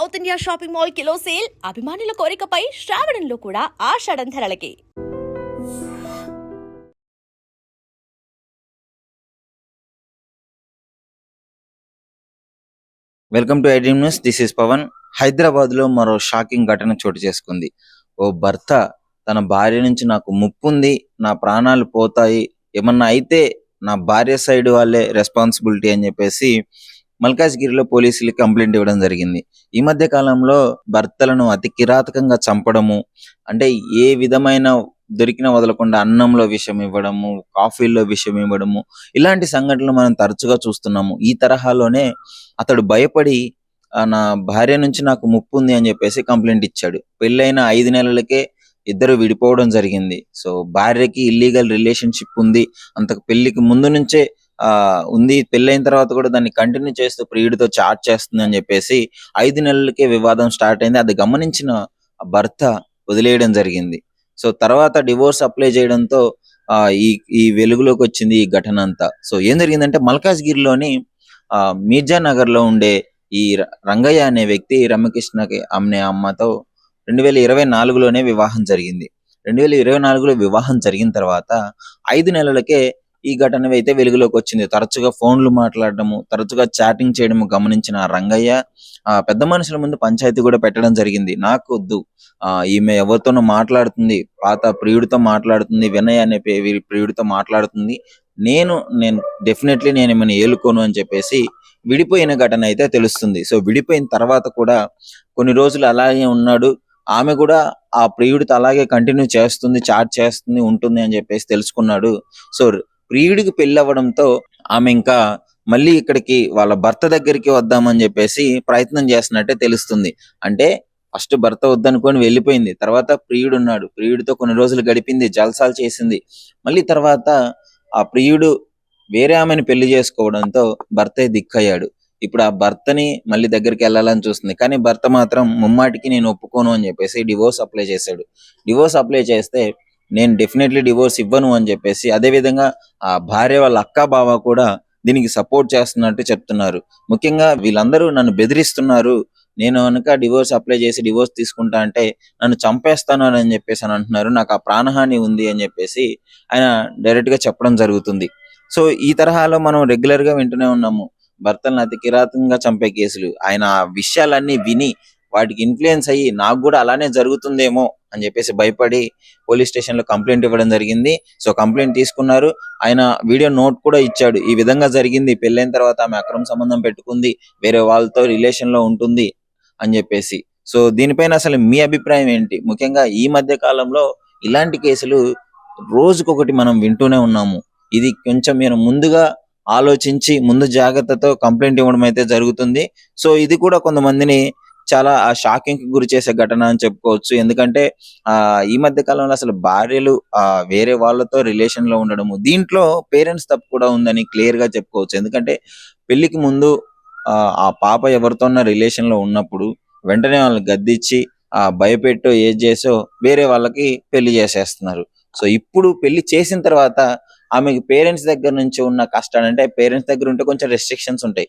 South India shopping mall kilo sale అభిమానుల కోరికపై శ్రావణంలో కూడా ఆషాఢం ధరలకి. Welcome to iDream news. This is Pavan. Hyderabad లో మరో షాకింగ్ ఘటన చోటు చేసుకుంది. ఓ భర్త తన భార్య నుంచి నాకు ముప్పుంది, నా ప్రాణాలు పోతాయి, ఏమన్నా అయితే నా భార్య సైడ్ వాళ్ళే రెస్పాన్సిబిలిటీ అని చెప్పేసి మల్కాజ్గిరిలో పోలీసులకి కంప్లైంట్ ఇవ్వడం జరిగింది. ఈ మధ్య కాలంలో భర్తలను అతి కిరాతకంగా చంపడము, అంటే ఏ విధమైన దొరికిన వదలకుండా అన్నంలో విషం ఇవ్వడము, కాఫీల్లో విషం ఇవ్వడము, ఇలాంటి సంఘటనలు మనం తరచుగా చూస్తున్నాము. ఈ తరహాలోనే అతడు భయపడి నా భార్య నుంచి నాకు ముప్పు ఉంది అని చెప్పేసి కంప్లైంట్ ఇచ్చాడు. పెళ్ళైన 5 నెలలకే ఇద్దరు విడిపోవడం జరిగింది. సో భార్యకి ఇల్లీగల్ రిలేషన్షిప్ ఉంది, అంతకు పెళ్లికి ముందు నుంచే ఉంది, పెళ్ళైన తర్వాత కూడా దాన్ని కంటిన్యూ చేస్తూ ప్రియుడితో చాట్ చేస్తుంది అని చెప్పేసి 5 నెలలకే వివాదం స్టార్ట్ అయింది. అది గమనించిన భర్త వదిలేయడం జరిగింది. సో తర్వాత డివోర్స్ అప్లై చేయడంతో ఈ ఈ వెలుగులోకి వచ్చింది ఈ ఘటన అంతా. సో ఏం జరిగిందంటే మల్కాజ్గిరిలోని మీర్జా నగర్ లో ఉండే ఈ రంగయ్య అనే వ్యక్తి రమ్యకృష్ణకి అమ్మే అమ్మతో 2024లోనే వివాహం జరిగింది. 2024లో వివాహం జరిగిన తర్వాత 5 నెలలకే ఈ ఘటన అయితే వెలుగులోకి వచ్చింది. తరచుగా ఫోన్లు మాట్లాడటము, తరచుగా చాటింగ్ చేయడము గమనించిన రంగయ్య పెద్ద మనుషుల ముందు పంచాయతీ కూడా పెట్టడం జరిగింది. నాకొద్దు, ఈమె ఎవరితోనో మాట్లాడుతుంది, పాత ప్రియుడితో మాట్లాడుతుంది, వినయ్ అనే ప్రియుడితో మాట్లాడుతుంది, నేను డెఫినెట్లీ నేను ఏమైనా ఏలుకోను అని చెప్పేసి విడిపోయిన ఘటన అయితే తెలుస్తుంది. సో విడిపోయిన తర్వాత కూడా కొన్ని రోజులు అలాగే ఉన్నాడు. ఆమె కూడా ఆ ప్రియుడితో అలాగే కంటిన్యూ చేస్తుంది, చాట్ చేస్తుంది, ఉంటుంది అని చెప్పేసి తెలుసుకున్నాడు. సో ప్రియుడికి పెళ్లి అవ్వడంతో ఆమె ఇంకా మళ్ళీ ఇక్కడికి వాళ్ళ భర్త దగ్గరికి వద్దామని చెప్పేసి ప్రయత్నం చేస్తున్నట్టే తెలుస్తుంది. అంటే ఫస్ట్ భర్త వద్దనుకొని వెళ్ళిపోయింది, తర్వాత ప్రియుడు ఉన్నాడు, ప్రియుడితో కొన్ని రోజులు గడిపింది, జల్సాలు చేసింది. మళ్ళీ తర్వాత ఆ ప్రియుడు వేరే ఆమెను పెళ్లి చేసుకోవడంతో భర్తే దిక్కయ్యాడు. ఇప్పుడు ఆ భర్తని మళ్ళీ దగ్గరికి వెళ్ళాలని చూస్తుంది, కానీ భర్త మాత్రం ముమ్మాటికి నేను ఒప్పుకోను అని చెప్పేసి డివోర్స్ అప్లై చేశాడు. డివోర్స్ అప్లై చేస్తే నేను డెఫినెట్లీ డివోర్స్ ఇవ్వను అని చెప్పేసి, అదేవిధంగా ఆ భార్య వాళ్ళ అక్క బావ కూడా దీనికి సపోర్ట్ చేస్తున్నట్టు చెప్తున్నారు. ముఖ్యంగా వీళ్ళందరూ నన్ను బెదిరిస్తున్నారు, నేను కనుక డివోర్స్ అప్లై చేసి డివోర్స్ తీసుకుంటా అంటే నన్ను చంపేస్తాను అని చెప్పేసి అని అంటున్నారు, నాకు ఆ ప్రాణహాని ఉంది అని చెప్పేసి ఆయన డైరెక్ట్ గా చెప్పడం జరుగుతుంది. సో ఈ తరహాలో మనం రెగ్యులర్ గా వింటూనే ఉన్నాము భర్తలను అతి కిరాతకంగా చంపే కేసులు. ఆయన ఆ విషయాలన్నీ విని వాటికి ఇన్ఫ్లుయెన్స్ అయ్యి నాకు కూడా అలానే జరుగుతుందేమో అని చెప్పేసి భయపడి పోలీస్ స్టేషన్ లో కంప్లైంట్ ఇవ్వడం జరిగింది. సో కంప్లైంట్ తీసుకున్నారు. ఆయన వీడియో నోట్ కూడా ఇచ్చాడు, ఈ విధంగా జరిగింది, పెళ్ళైన తర్వాత ఆమె అక్రమ సంబంధం పెట్టుకుంది, వేరే వాళ్ళతో రిలేషన్ లో ఉంటుంది అని చెప్పేసి. సో దీనిపైన అసలు మీ అభిప్రాయం ఏంటి? ముఖ్యంగా ఈ మధ్య కాలంలో ఇలాంటి కేసులు రోజుకొకటి మనం వింటూనే ఉన్నాము. ఇది కొంచెం మీరు ముందుగా ఆలోచించి ముందు జాగ్రత్తతో కంప్లైంట్ ఇవ్వడం అయితే జరుగుతుంది. సో ఇది కూడా కొంతమందిని చాలా షాకింగ్ కి గురి చేసే ఘటన అని చెప్పుకోవచ్చు. ఎందుకంటే ఈ మధ్య కాలంలో అసలు భార్యలు వేరే వాళ్ళతో రిలేషన్ లో ఉండడము, దీంట్లో పేరెంట్స్ తప్పు కూడా ఉందని క్లియర్ గా చెప్పుకోవచ్చు. ఎందుకంటే పెళ్లికి ముందు ఆ పాప ఎవరితోన్న రిలేషన్ లో ఉన్నప్పుడు వెంటనే వాళ్ళని గద్దిచ్చి భయపెట్టో ఏది చేసో వేరే వాళ్ళకి పెళ్లి చేసేస్తున్నారు. సో ఇప్పుడు పెళ్లి చేసిన తర్వాత ఆమెకి పేరెంట్స్ దగ్గర నుంచి ఉన్న కష్టాలు, అంటే పేరెంట్స్ దగ్గర ఉంటే కొంచెం రెస్ట్రిక్షన్స్ ఉంటాయి,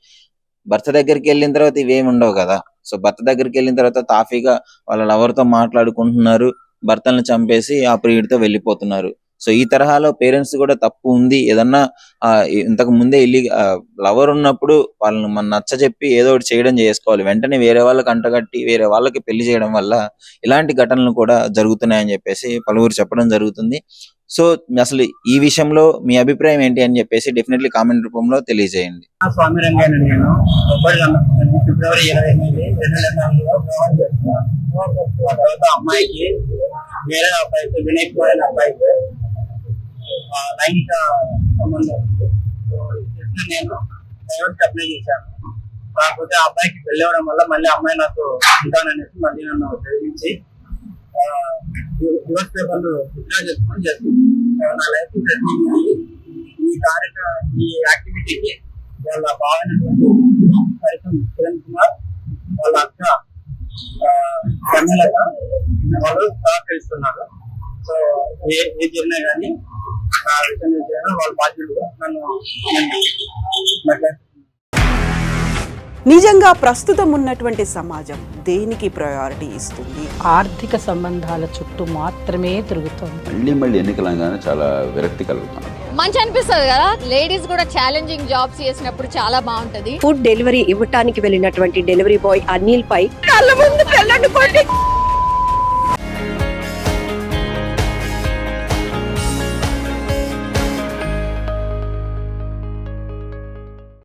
భర్త దగ్గరికి వెళ్ళిన తర్వాత ఇవేమి ఉండవు కదా. సో భర్త దగ్గరికి వెళ్ళిన తర్వాత తాఫీగా వాళ్ళ లవర్తో మాట్లాడుకుంటున్నారు, భర్తలను చంపేసి ఆ ప్రియుడితో వెళ్ళిపోతున్నారు. సో ఈ తరహాలో పేరెంట్స్ కూడా తప్పు ఉంది. ఏదన్నా ఇంతకు ముందే లవర్ ఉన్నప్పుడు వాళ్ళని మన నచ్చ చెప్పి ఏదో ఒకటి చేయడం చేసుకోవాలి. వెంటనే వేరే వాళ్ళకి అంటగట్టి వేరే వాళ్ళకి పెళ్లి చేయడం వల్ల ఇలాంటి ఘటనలు కూడా జరుగుతున్నాయని చెప్పేసి పలువురు చెప్పడం జరుగుతుంది. సో అసలు ఈ విషయంలో మీ అభిప్రాయం ఏంటి అని చెప్పేసి డెఫినెట్లీ కామెంట్ రూపంలో తెలియజేయండి. స్వామి రంగాయన నేను ఫిబ్రవరి 28, 2004లో వివాహం చేస్తున్నాను. తర్వాత అమ్మాయికి వేరే అబ్బాయికి, వినయ్ అనే అబ్బాయికి లైంగిక సంబంధం నేను డైవర్స్ అప్లై చేశాను. కాకపోతే ఆ అబ్బాయికి పెళ్లి అవ్వడం వల్ల మళ్ళీ అమ్మాయి నాకు ఉంటాననేసి మళ్ళీ నన్ను ప్రేమించి డివోర్స్ పేపర్లు విత్డ్రా చేసుకోమని చెప్పింది. నా లైఫ్ ఈ యాక్టివిటీకి వాళ్ళ బావైనటువంటి పరితం కిరణ్ కుమార్, వాళ్ళ అక్క కన్నెలక వాళ్ళు సహకరిస్తున్నారు. సో ఏ జరిగినా కానీ నా విషయం వాళ్ళ బాధ్యులు నన్ను నిజంగా ప్రస్తుతం ఉన్నటువంటి సమాజం దేనికి ప్రయారిటీ ఇస్తుంది? ఆర్థిక సంబంధాల చుట్టూ మాత్రమే తిరుగుతోంది. మళ్ళీ ఎన్నికలంగానే చాలా విరక్తి కలుగుతాను. మంచి అనిపిస్తుంది కదా, లేడీస్ కూడా ఛాలెంజింగ్ జాబ్స్ చేసినప్పుడు చాలా బాగుంటది. ఫుడ్ డెలివరీ ఇవ్వటానికి వెళ్ళినటువంటి డెలివరీ బాయ్ అనిల్ పై కళ్ళ ముందు పెళ్ళండి